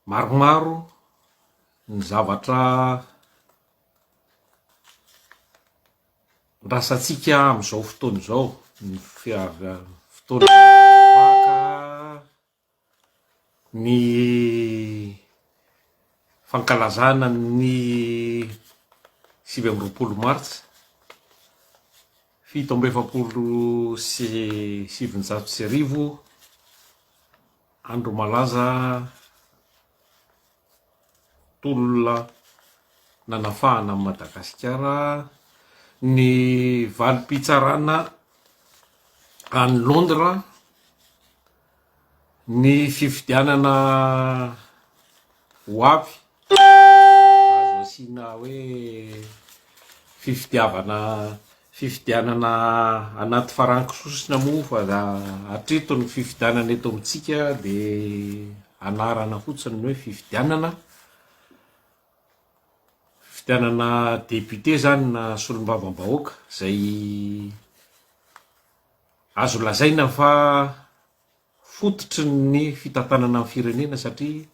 maromaro ny zavatra rasantsika am'izao fotoana izao, ny fotoana paka, ny fankalazana ny 20 martsa 1770 andro malaza tolona nanafahana Madagasikara, ny valim-pitsarana any Londres, ny fifidianana ho avy azo asiana hoe fifidianana anaty farankisosina moa fa hatreto ny fifidianana eto amintsika de anarana fotsiny hoe fifidianana député zany na solombavam-bahoaka zay azo lazaina fa fototry ny fitantanana amin'ny firenena satria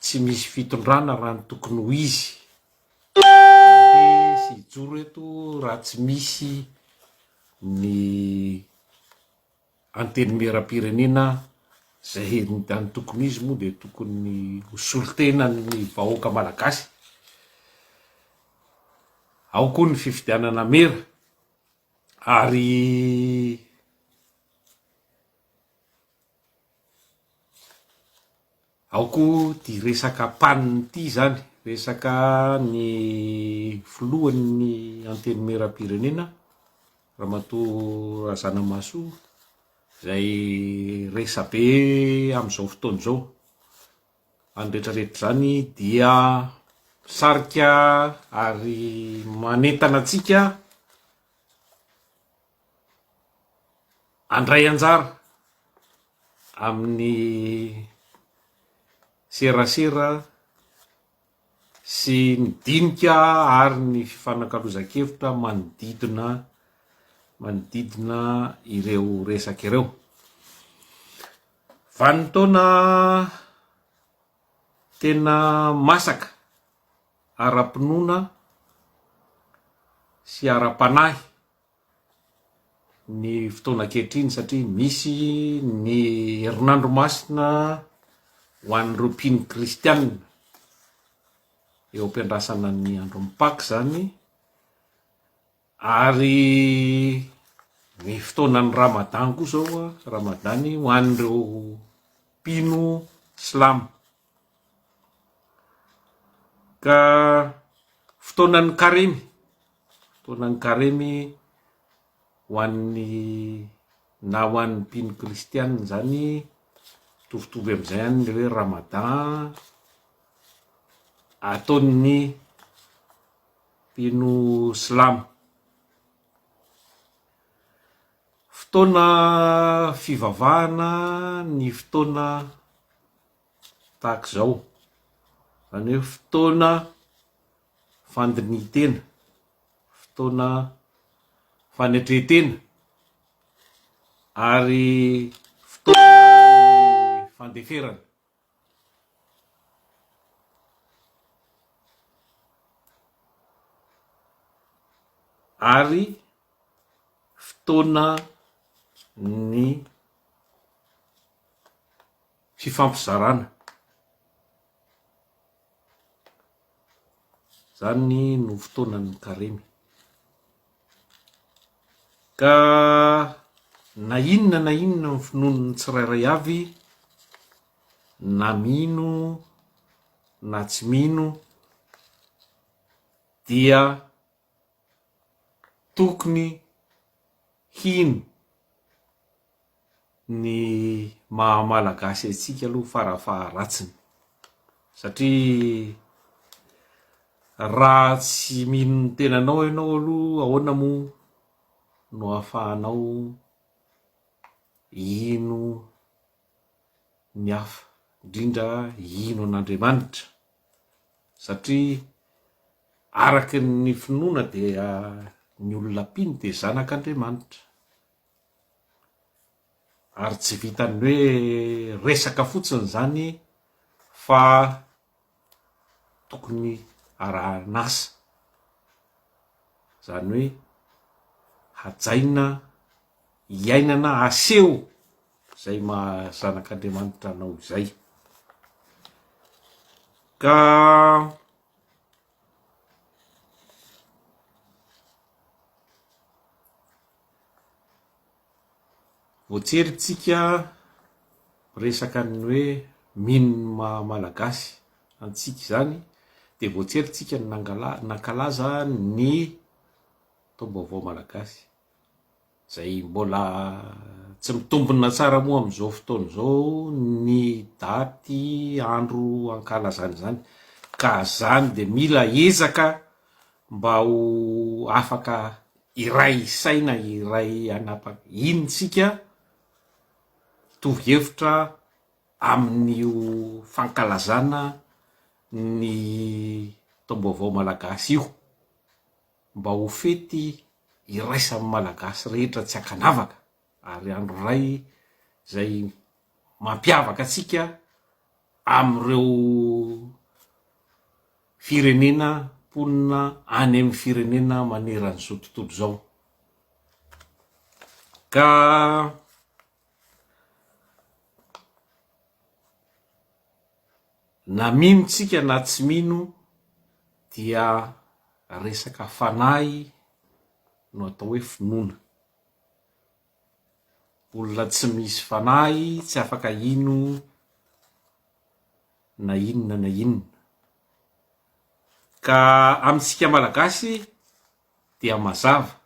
tsy misy fitondrana raha ny tokony ho izy sy hijoro eto raha tsy misy ny anteny meram-pirenena zay heriny tokony izy moa de tokony ho solotena ny vahoaka malagasy. Ao koa ny fifidianana mera ary ao koa ty resaka paniny ty zany, resaka ny filohan'ny anteny meram-pirenena Ramatoa Razanamahasoa zay resabe am'izao fotoana izao. Andretrarehetra zany dia sarika ary manentana antsika andray anjara amin'ny serasera sy ny dinika ary ny fifanankalozan-kevitra manodidina ireo resaka ireo. Vanim-taona tena masaka ara-pinoana sy ara-panahy ny fotoana ankehitriny satria misy ny herinandro masina ho an'ireo mpino kristianina eo am-piandrasana ny andro mipaka zany, ary ny fotoanan'ny Ramadan koa zao Ramadany ho an'ireo mpino silamo. Ka fotoanan'ny karemy ho an'ny na ho an'ny mpino kristianina zany mitovitovy am'izay any le hoe Ramadan ataon'ny mpino silamo. Fotoana fivavahana ny fotoana tahaka zao, zany hoe fotoana fandinitena, fotoana fanetretena ary fotoana ny fandeferana. Ary fotoana ny fifampizarana, zany no fotoanan'ny karemy. Ka na inona ny finoan'ny tsirairay avy, na mino na tsy mino, dia tokony hino ny maha-malagasy antsika aloha farafaharatsiny, satria raha tsy mino ny tenanao ianao aloha ahoana moa no ahafahanao ino ny hafa, indrindra ino an'Andriamanitra, satria araky ny finoana dia ny olona mpino dia zanak'Andriamanitra. Ary tsy vitany hoe resaka fotsiny zany fa tokony arahan'asa, zany hoe hajaina iainana aseho zay zanak'Andriamanitra anao zay. Ka voatseritsika resaka ny hoe mino malagasy antsika zany, de voatseritsika ny nankalaza ny taom-baovao malagasy zay mbola tsy mitombina tsara moa am'izao fotoana zao ny daty andro ankalazany zany, ka zany de mila ezaka mba ho afaka iray saina, iray intsika tovy hevitra amin'io fankalazana ny taom-baovao malagasy io, mba ho fety iraisan'ny malagasy rehetra tsy akanavaka, ary andro ray zay mampiavaka atsika am'ireo firenena mponina any amin'ny firenena maneran'izao tontolo zao. Ka na mino tsika na tsy mino dia resaka fanahy no atao hoe finoana. Olona tsy misy fanahy tsy afaka ino na inona na inona. Ka amintsika malagasy dia mazava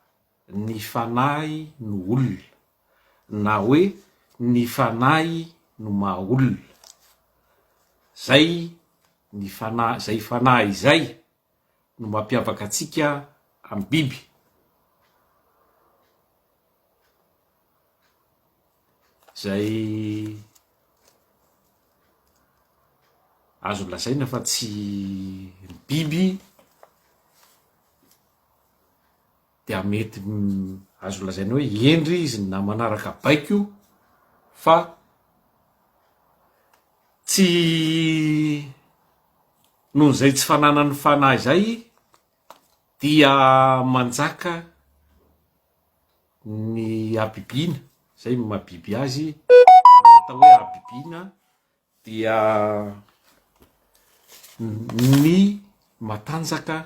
ny fanahy no olona, na hoe ny fanahy no maha olona. Zay ny fanahy, zay fanahy izay no mampiavaka atsika amin'ny biby. Zay azo lazaina fa tsy biby dia mety azo lazaina hoe endry izy na manaraka baiko, fa tsy noho zay tsy fananany fanahy zay dia manjaka ny abibina, zay mahabiby azy atao hoe abibina, dia ny matanjaka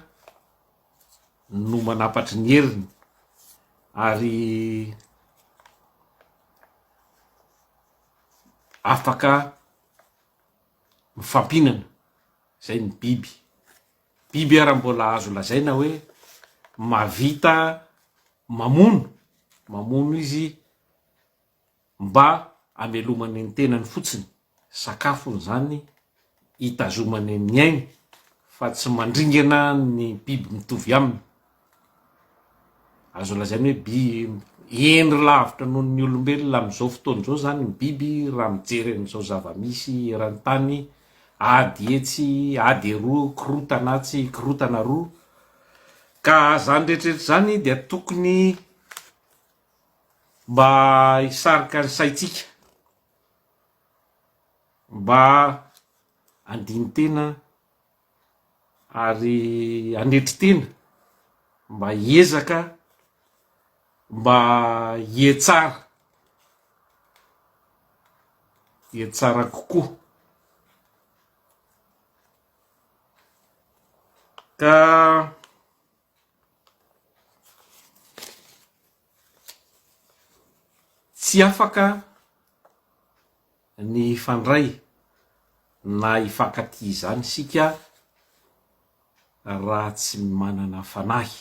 no manapatry ny heriny ary afaka mifampinana. Zay ny biby. Biby ara mbola azo lazaina hoe mavita mamono izy mba amelomany ny tenany fotsiny, sakafony zany itazomany amin'ny ainy, fa tsy mandringana ny biby mitovy aminy. Azo lazaina hoe endry lavitra noho ny olombelona am'izao fotoana zao zany ny biby, raha mijery an'izao zava-misy eran-tany, ady etsy, ady eroa, korotana atsy, korotana roa. Ka zany rehetrarehetra zany dia tokony mba hisarika ny saitsika, mba andiny tena ary anetry tena, mba hiezaka mba hietsara kokoa. Ka tsy afaka ny fandray na hifankaty zany sika raha tsy manana fanahy,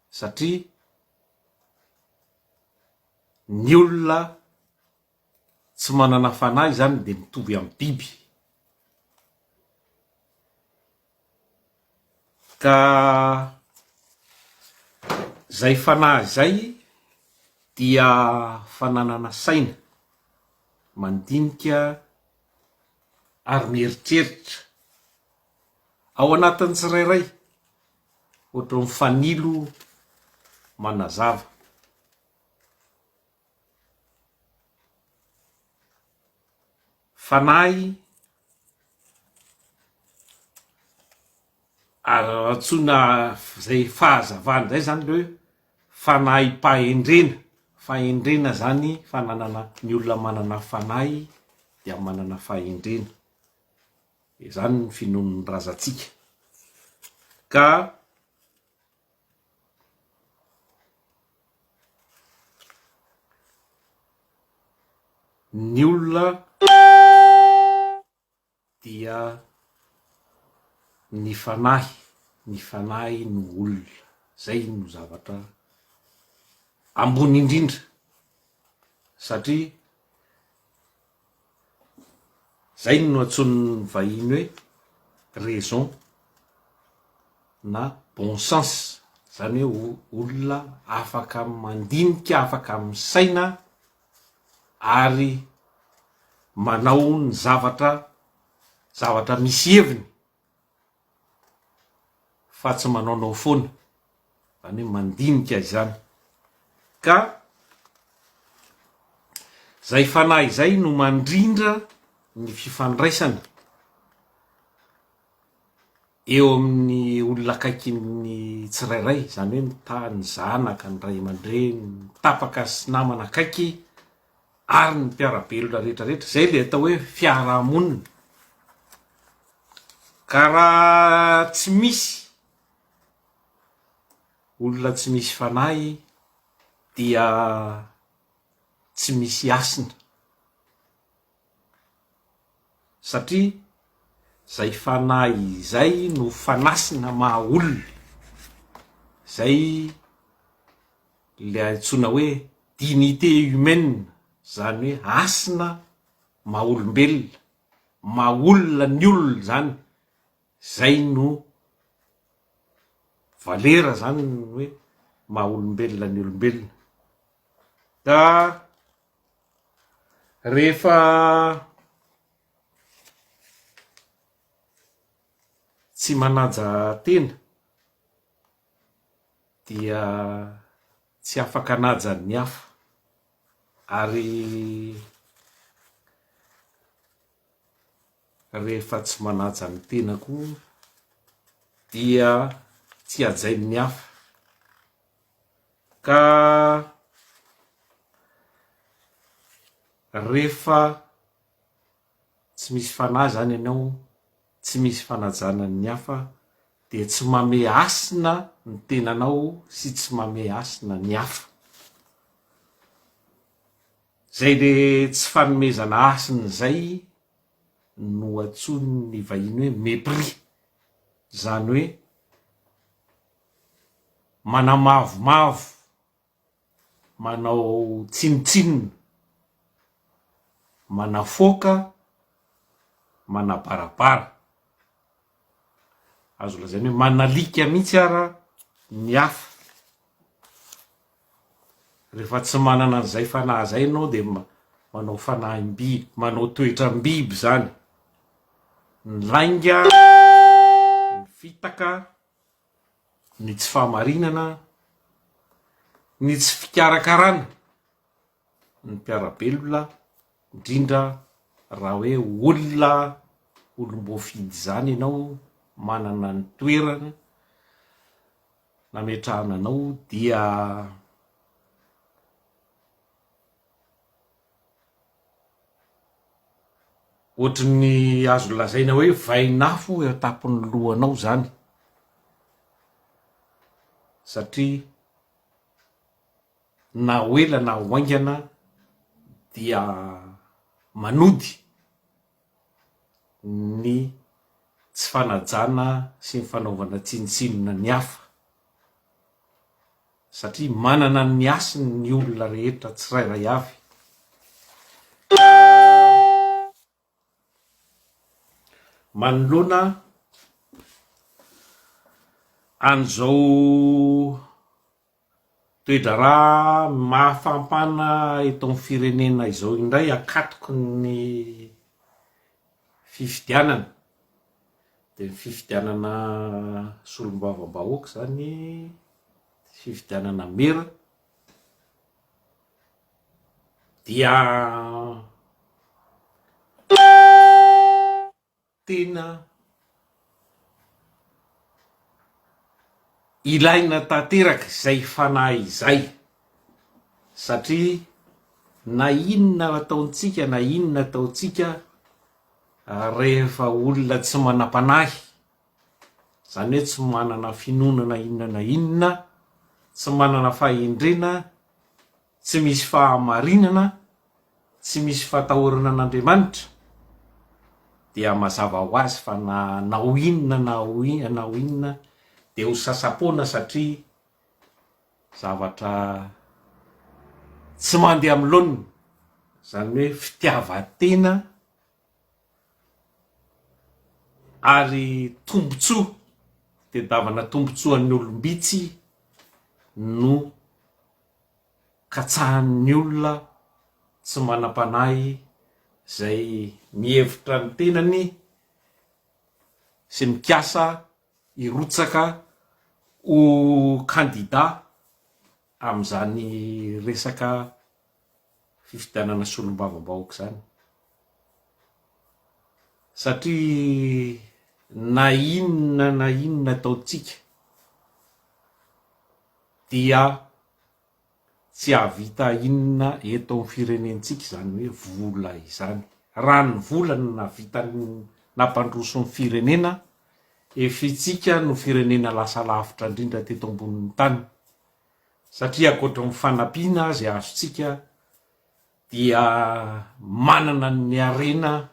satria ny olona tsy manana fanahy zany de mitovy amin'ny biby. Ka zay fanahy zay dia fananana saina mandinika ary mieritreritra ao anatin'ny tsirairay, ohatra ny fanilo manazava. fanahy atsona zay fahazavana zay zany le fanahy pahendrena fahendrena zany fananana ny olona manana fanahy dia manana fahendrena zany ny finoan'ny razantsika ka ny olona dia ny fanahy no olona zay no zavatra ambony indrindra satria zay no atson'ny vahiny hoe raison na bon sens zany hoe olona afaka mandinika afaka misaina ary manao ny zavatra misy heviny fa tsy manaonao foana zany hoe mandinika izany ka zay fanahy zay no mandrindra ny fifandraisana eo amin'ny olona akaiky ny tsirairay zany hoe ny zanaka ny ray aman-dreny tapaka sy namana akaiky ary ny mpiarabelona rehetrarehetra zay le atao hoe fiarahamonina ka raha tsy misy olona tsy misy fanahy dia tsy misy asina satria zay fanahy zay no fanasina maha olona zay le antsona hoe dignité humaine zany hoe asina maha olombelona maha olona ny olona zany zay no valera zany hoe maha olombelona ny olombelona da rehefa tsy manaja tena dia tsy afaka anaja ny hafa ary rehefa tsy manaja ny tena koa dia tsy ajain'ny hafa ka rehefa tsy misy fanahy zany ianao tsy misy fanajana ny hafa dia tsy mame asina ny tenanao sy tsy mame asina ny hafa zay le tsy fanomezana asina zay no atsony ny vahiny hoe mépris zany hoe manamavomavo manao tsinitsinina manafoka manabarabara azo lazainy hoe manalika mihitsy ara ny hafa rehefa tsy manana an'izay fanahy zay anao de manao fanahim-biby manao toetram-biby zany ny lainga ny fitaka ny tsy fahamarinana ny tsy fikarakarana ny mpiarabelona indrindra raha hoe olona olom-boafidy zany ianao manana ny toerana nametrahana anao dia ohatry ny azo lazaina hoe vainafo eo tapon'ny lohanao zany satria na hoela na hoaingana dia manody ny tsy fanajana sy ny fanaovana tsinitsinina ny hafa satria manana ny asiny ny olona rehetra tsirairay avy manoloana an'izao toedraraha mahafampana eto amin'ny firenena izao indray akatoko ny fifidianana de ny fifidianana solombavam-bahoaka zany fifidianana mera dia tena ilaina tanteraka izay fanahy izay satria na inona ataontsika na inona ataontsika rehefa olona tsy manam-panahy, zany hoe tsy manana finonana inona na inona, tsy manana fahendrena, tsy misy fahamarinana, tsy misy fatahorana an'Andriamanitra, dia mazava ho azy fa nao inona nao inona de ho sasapoana satria zavatra tsy mandeha amin'ny laoniny, zany hoe fitiavan-tena ary tombotsoa, tedavana tombotsoan'ny olombitsy no katsahan'ny olona tsy manam-panahy zay mihevitra ny tenany sy mikasa hirotsaka ho kandida amin'izany resaka fifidianana solombavam-bahoaka zany. Satria na inona ataontsika dia tsy havita inona eto amin'ny firenentsika, zany hoe vola izany. Raha ny vola no nampandroso ny firenena, efa itsika no firenena lasa lavitra indrindra teto ambonin'ny tany, satria ankoatra ny fanampiana zay azontsika dia manana ny arena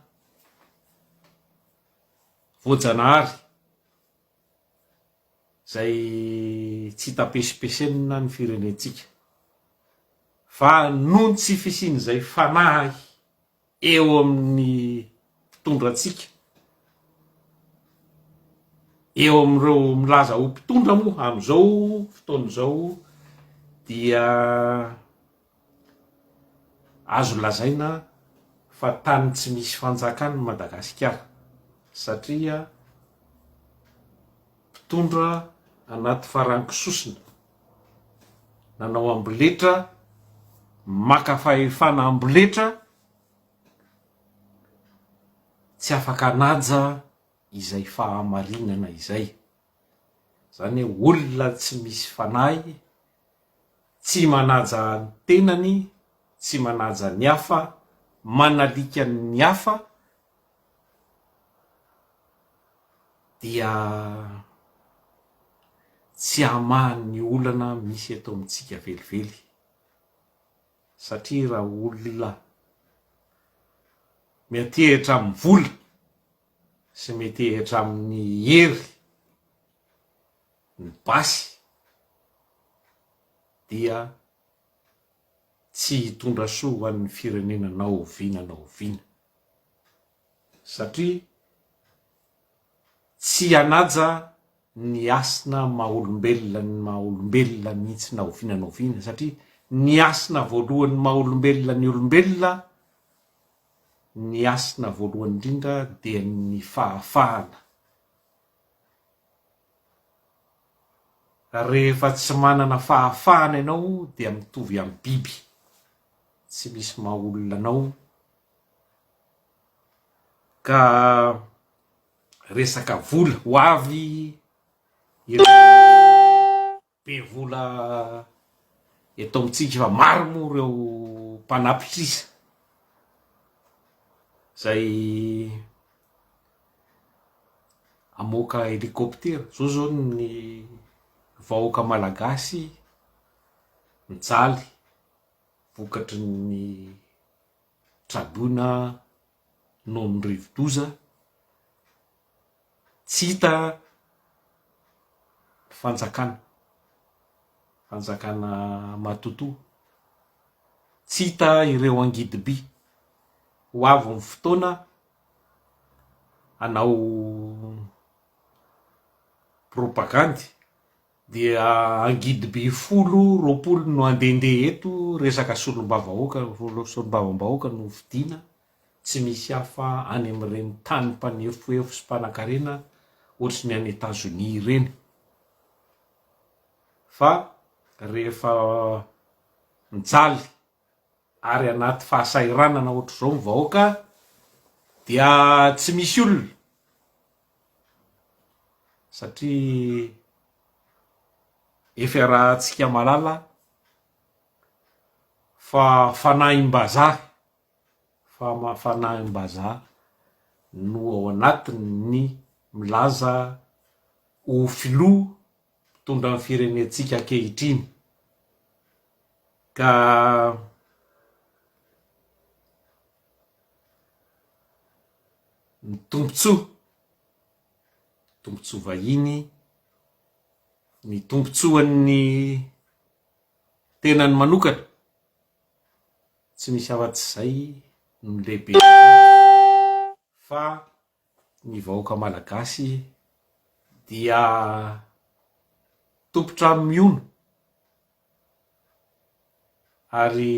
voajanahary zay tsy tapesipesena ny firenentsika, fa noho tsy fisian'izay fanahy eo amin'ny mpitondratsika, eo amin'ireo milaza ho mpitondra moa amin'izao fotoana izao, dia azo lazaina fa tany tsy misy fanjakana ny Madagasikara, satria mpitondra anaty farankisosina, nanao amboletra, maka fahefana amboletra, tsy afaka hanaja izay fahamarinana izay. Zany hoe olona tsy misy fanahy, tsy manaja ny tenany, tsy manaja ny hafa, manalika ny hafa, dia tsy hamahan'ny olana misy eto amintsika velively. Satria raha olona metehitra amin'ny vola sy metehitra amin'ny hery ny basy, dia tsy hitondra soa ho an'ny firenena na oviana, satria tsy hanaja ny asina maha-olombelona mihitsy na oviana, satria ny asina voalohany maha-olombelona ny olombelona, ny asina voalohany indrindra dia ny fahafahana. Rehefa tsy manana fahafahana ianao dia mitovy amin'ny biby, tsy misy maha-olona anao. Ka resaka vola ho avy ireo be vola eto amintsika, fa maro moa ireo mpanapitrisa zay amoaka helikoptera. Zao zao ny vahoaka malagasy mijaly vokatry ny traboina noho ny rivo-doza, tsy hita fanjakana matotoa, tsy hita ireo angidim-by. Ho avy ny fotoana hanao propagandy dia angidim-by 10-20 no andehandeha eto, resaka solombavam-bahoaka no vidiana, tsy misy hafa any amin'ireny tany mpanefoefo sy mpanan-karena ohatry ny any Etazonia ireny. Fa rehefa mijaly ary anaty fahasairanana ohatr'izao ny vahoaka, dia tsy misy olona satria efa rahantsika malala fa fanaim-bazaha fanaim-bazaha no ao anatiny ny milaza ho filoha mitondra ny firenentsika ankehitriny ka ny tombontsoa vahiny ny tombontsoan'ny tenany manokana tsy misy afa-tsy zay no lehibe fa ny vahoaka malagasy dia tompotra miono ary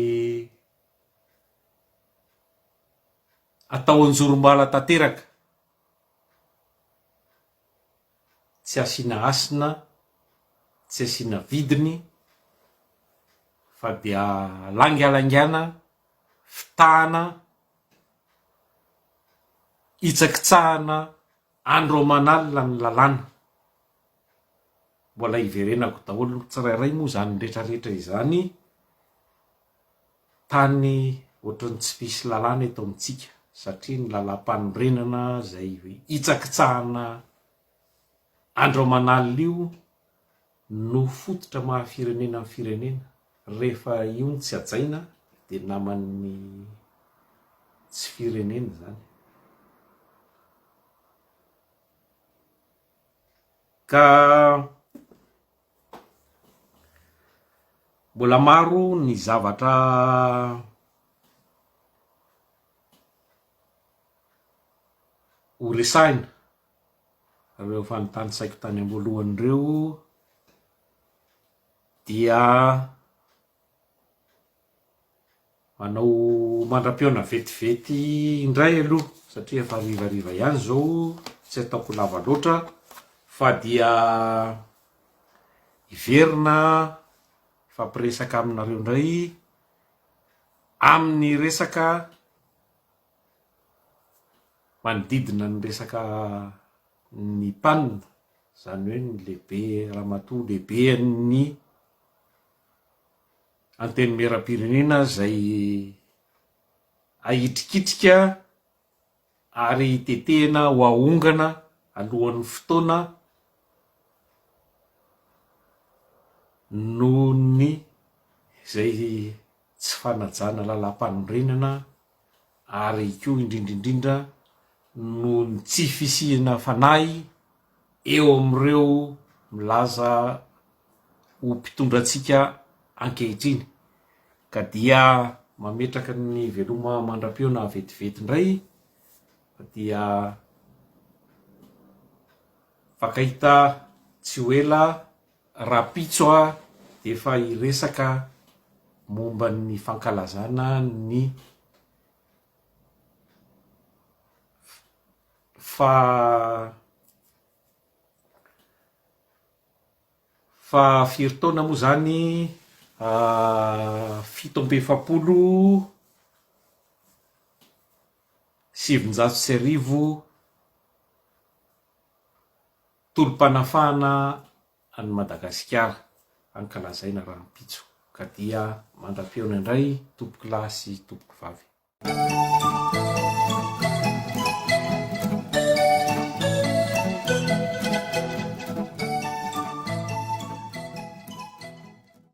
atao anjorombala tanteraka tsy asiana asina tsy asiana vidiny fa dia langialangana fitahana itsakitsahana andro aman'alina ny lalàna mbola iverenako daholo tsirairay moa zany rehetrarehetra izany tany ohatrany tsy fisy lalàna eto amintsika satria ny lalam-panorenana zay itsakitsahana andro aman'alina io no fototra mahafirenena amin'ny firenena rehefa io ny tsy ajaina de naman'ny tsy firenena zany ka mbola maro ny zavatra ho resahina reo fanontany saiko tany am-boalohany reo dia manao mandram-peona vetivety indray aloha satria efa rivariva ihany zao tsy ataoko lava loatra fa dia iverina fampiresaka aminareo indray amin'ny resaka manodidina ny resaka ny mpanina zany hoe ny lehibe ramatoa lehibe ny anteny meram-pirenena zay ahitrikitrika ary tetehina ho ahongana alohan'ny fotoana noho ny zay tsy fanajana lalam-panorenana ary koa indrindraindrindra no ny tsy fisihana fanahy eo amin'ireo milaza ho mpitondrantsika ankehitriny ka dia mametraka ny veloma mandram-peona vetivety indray dia fakahita tsy ho ela rapitso de efa iresaka momba ny fankalazana ny fa firy taona moa zany 750 tolom-panafahana any Madagasikara ankalazaina rahampitso ka dia mandram-peona indray tompoky lahy sy tompoky vavy